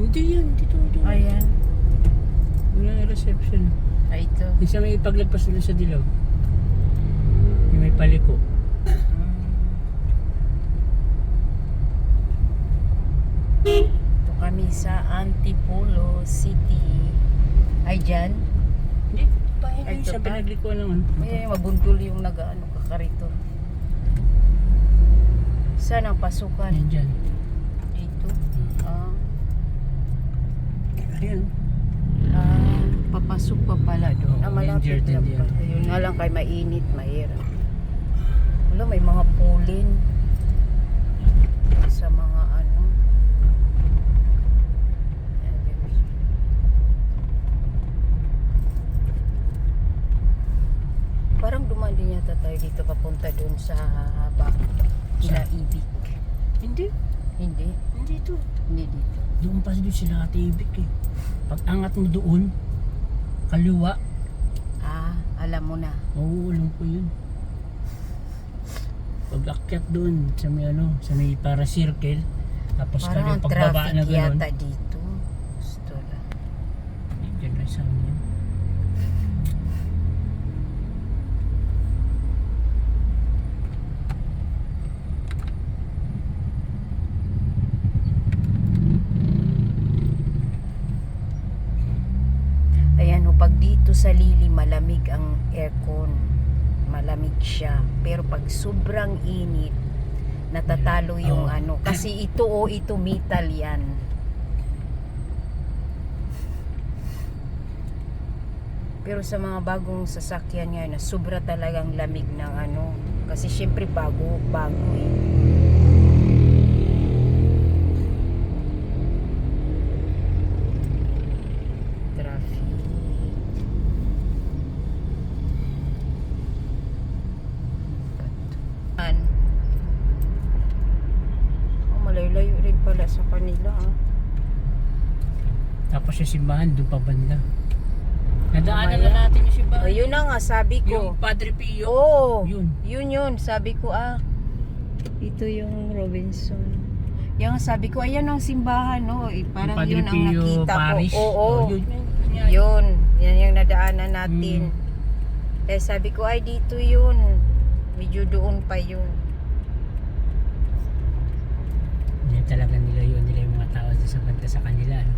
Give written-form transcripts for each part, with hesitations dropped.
Hindi yan, dito. Ayan. Wala yung reception. Ay, ito. Isa may paglagpas nila sa dilaw. Yung may paliko. Ito kami sa Antipolo City. Ay, dyan? Hindi, bahay na Ay, yung ito sa pa? pinaglikuan naman. Ay, mabundol yung nag-ano kakarito. Saan ang pasukan? Yan dyan. Dito. Ah, Ayan. papasok pa pala doon. Oo, Malapit Ranger lang din pala. Yun nga lang kay mainit, mahirap. Wala, may mga pulin. Sa mga ano. Ayan, there's- Parang dumaan din yata tayo dito papunta doon sa haba. Ila Ibig. Hindi. Hindi. Hindi ito. Hindi dito. Doon pa doon sila Ate Ibig eh. Pag angat mo doon, kaliwa. Ah, alam mo na. Oo, alam ko yun. Pag akyat doon sa may ano, sa may para circle, tapos Parang ang pagbaba na traffic gano'n. yata dito. Gusto lang. Diyan na sa amin. Ayan o, pag dito sa Lili malamig ang aircon. Malamig siya. Pero pag sobrang init, natatalo yung Oo. ano. Kasi ito metal yan. Pero sa mga bagong sasakyan ngayon, na sobra talagang lamig ng ano. Kasi syempre bago eh. Traffic. Malayo-layo rin pala sa kanila. Tapos yung simbahan doon pa banda. Nadaanan na natin yung simbahan. Ayun na nga, sabi Yung ko. Padre Pio. Oo, Yun. yun. Sabi ko, ito yung Robinson. Yung sabi ko, ayan ang simbahan, no? Parang Padre yun ang Pio nakita Parish. ko. Oo, Yun. yun. Yan yung nadaanan natin. Kaya sabi ko, ay dito yun. Medyo doon pa yun. Yan talaga nila yung mga tao sa banda sa kanila. No?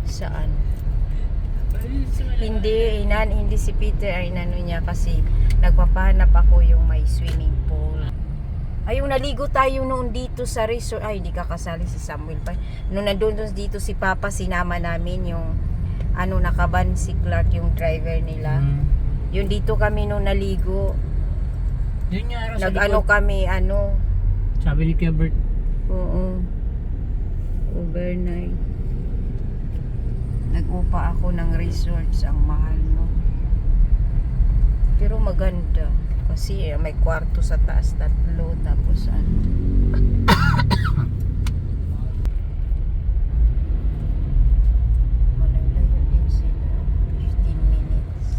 Saan? Hindi si Peter ay inano niya kasi nagpapahanap ako yung may swimming pool. Ay, yung naligo tayo noon dito sa resort. Ay, hindi ka kasali si Samuel pa. Noong nandun dito si Papa, sinama namin yung nakaban si Clark, yung driver nila. Yung dito kami noon naligo. Yun nga araw sa Nag-ano likod. kami, Sabi ni Kebert. Oo. Overnight. Nag-upa ako ng resorts, ang mahal, no? Pero maganda. Kasi may kwarto sa taas, 3, tapos malayo din sila. 15 minutes.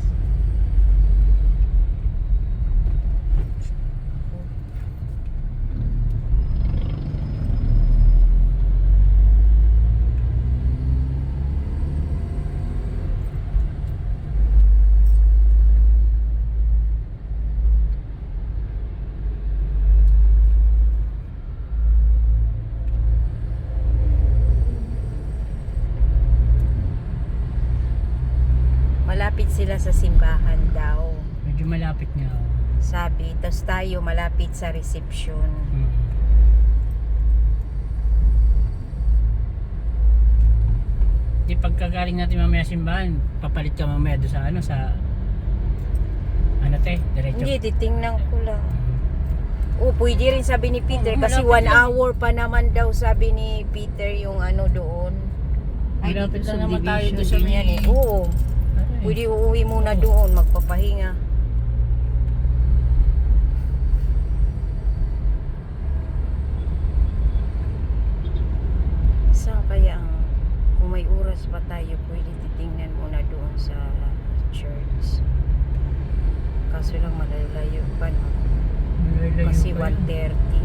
Malapit sila sa simbahan daw. Medyo malapit nga. Sabi, tapos tayo malapit sa reception. Di pagkagaling natin mamaya simbahan, papalit ka mamaya doon sa diretso. Hindi, titingnan ko lang. Pwede rin sabi ni Peter kasi malapit 1 lang. hour pa naman daw sabi ni Peter yung doon. Malapit dito lang naman tayo doon sa subdivision may... yan eh. Oo. Pwede uuwi muna doon, magpapahinga. Saan kaya kung may oras pa tayo, pwede titingnan muna doon sa church. Kaso lang malayo pa, no? Malayo Kasi pa yun. 1:30.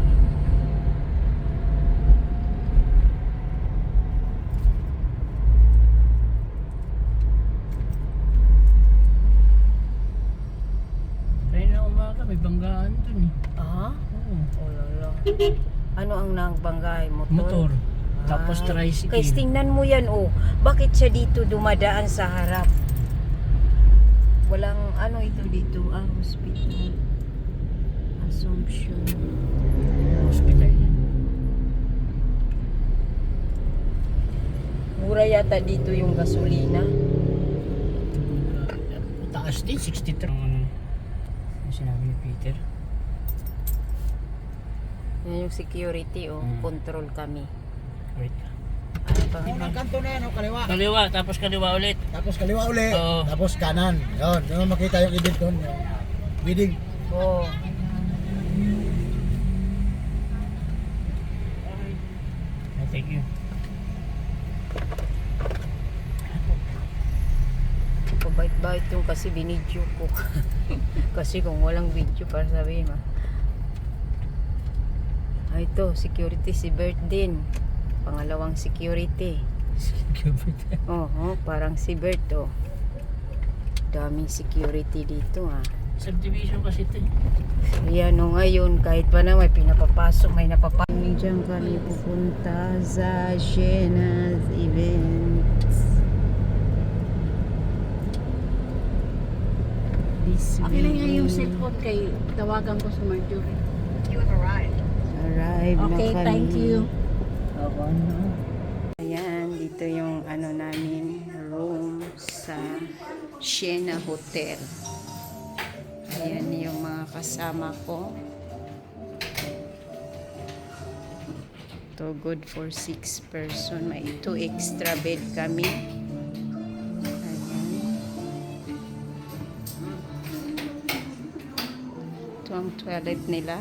may banggaan dun eh. Ah? Oo. Oh, lala. Ano ang nangbanggay? Motor. Tapos tricycle. Kaya tingnan mo yan, oh. Bakit siya dito dumadaan sa harap? Walang ano ito dito, hospital. Assumption. Hospital yan. Mura yata dito yung gasolina. Taas din, 63. Ano sinabi ni Peter? Yan yung security, oh. Control kami. Wait. Ano pa? Unang kanto na yan, oh, kaliwa. Kaliwa, tapos kaliwa ulit. Tapos kaliwa uli. Oo. Tapos kanan. Yun, yun makita yung ibig doon. Bidding. Oh. Thank you. Pabait-bait yung kasi binidyo ko. Kasi kung walang video para sabihin ma. Ay ito, security si Bert din. Pangalawang security. Oo, parang si Bert oh. Daming security dito ah. Subdivision kasi ito eh. Ayan o ngayon, kahit pa na may pinapapasok, may napapasok. Diyan kami pupunta sa Shiena's events. This Akin lang nga yung weekend. cellphone kay tawagan ko sa Marjorie. Arrive Okay, na kami. thank you. Ayan, dito yung ano namin, room sa Siena Hotel. Ayan yung mga kasama ko. Ito, good for 6 person. May 2 extra bed kami. Ayan. Ito ang toilet nila.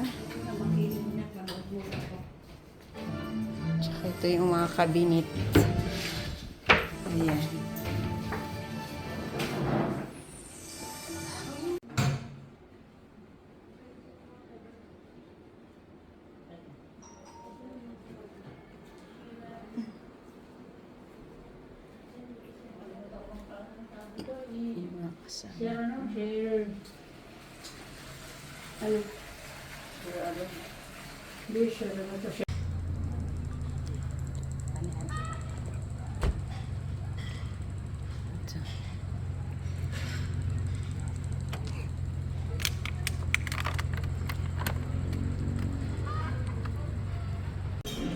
Tsaka ito yung mga cabinet. Ayan. Yung mga kasama. Share ano? Share. Ano? Hindi, share ano to. Ito.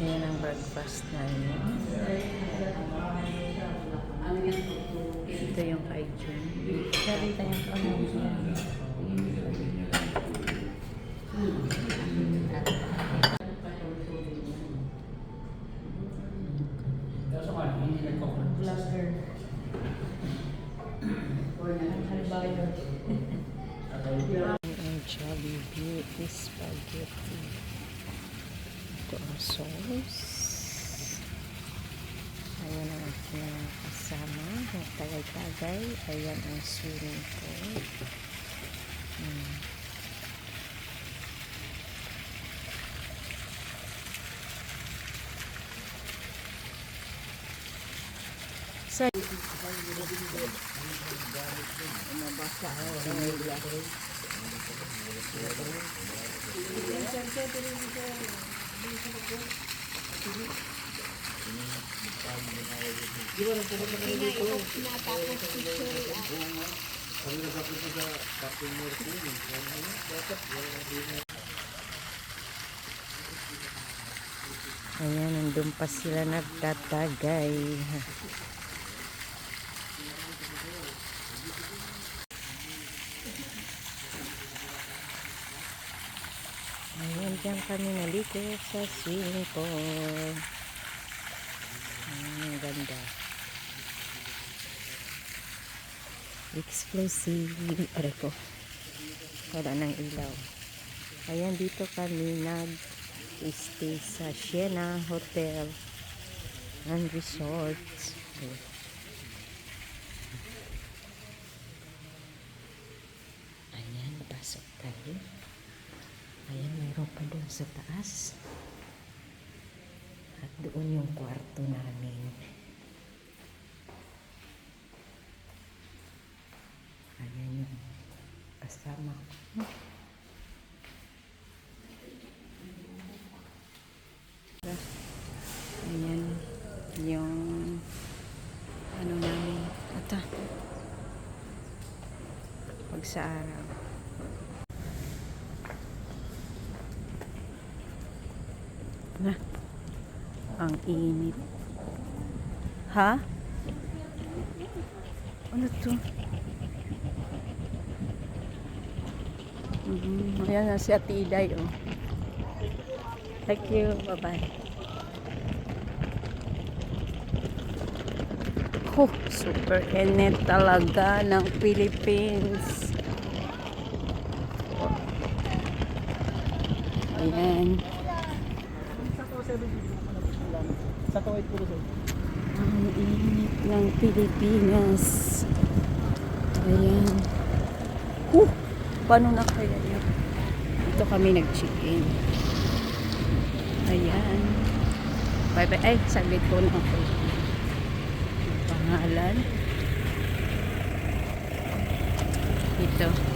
Ayan ang breakfast namin. Ito yung kay Jun. Sarita yung ano. Vlogger. Halbayo. Ang Jollibee spaghetti. Ito ang sauce. Ayan ang aking mga kasama. Nagtagay-tagay. Ayan ang swimming pool. Sa ayan, nandun pa sila nagtatagay. Ayan, dyan kami naligo sa swimming pool. Ang ganda. Explosive. Aray ko. Wala ng ilaw. Ayan, dito kami nag-stay sa Siena Hotel and Resorts. Ayan, pasok tayo. Ayan, mayroon pa doon sa taas. At doon yung kwarto namin. Ayan yung kasama ko. sa araw. Na, ang init. Ha? Ano to? Ayan na si Ate Iday, oh. Thank you. Bye-bye. Super init talaga ng Philippines. Ayan. Ang init ng Pilipinas. Ayan. Paano na kaya yun? Dito kami nag-check-in. Ayan. Bye-bye. Ay, saglit ko na ako. Pangalan. Ito.